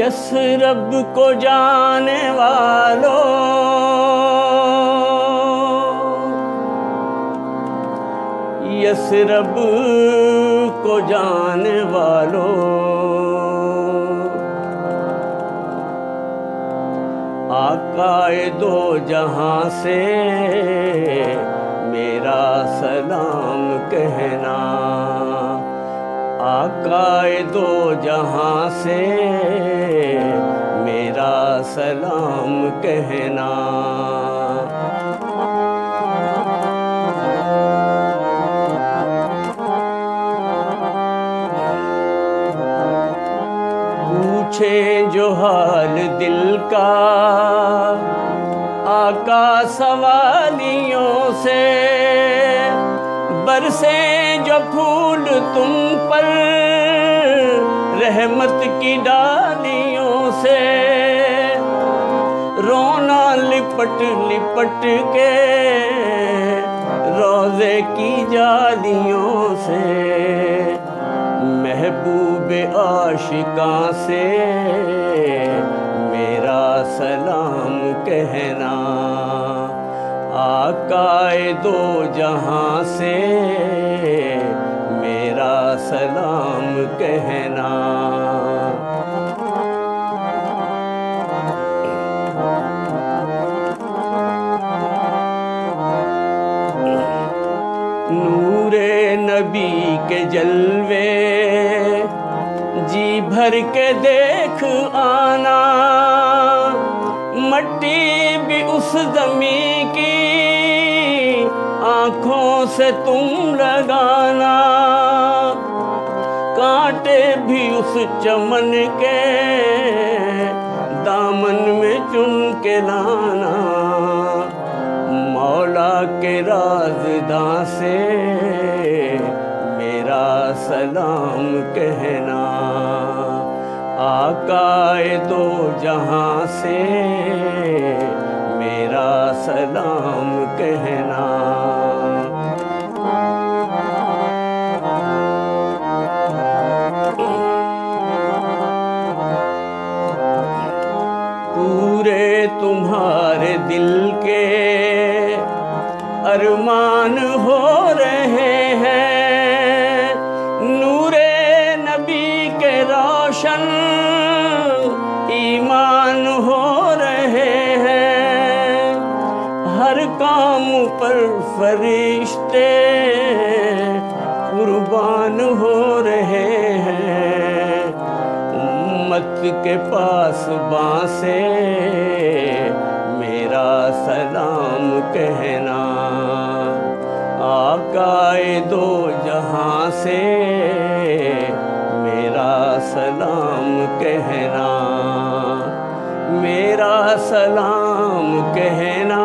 Yes रब को जाने वालों, यस रब को जाने वालों, आकाए दो जहां से मेरा सलाम कहना, आकाए दो जहां से मेरा सलाम कहना। पूछे जो हाल दिल का आका सवालियों से, बरसे जो फूल तुम पर रहमत की डालियों से, रोना लिपट लिपट के रोज़े की जालियों से, महबूब आशिका से मेरा सलाम कहना, आकाए दो जहां से मेरा सलाम कहना। नूरे नबी के जलवे जी भर के देख आना, मट्टी भी उस ज़मीं की आँखों से तुम लगाना, कांटे भी उस चमन के दामन में चुन के लाना, मौला के राज़दां से मेरा सलाम कहना, आकाए दो जहां से मेरा सलाम कहना। पूरे तुम्हारे दिल के अरमान हो रहे हैं, नूरे नबी के रोशन ईमान हो रहे हैं, हर काम पर फरिश्ते कुर्बान हो रहे हैं, उम्मत के पास बांसे मेरा सलाम कहना, आकाए दो जहां से मेरा सलाम कहना, मेरा सलाम कहना।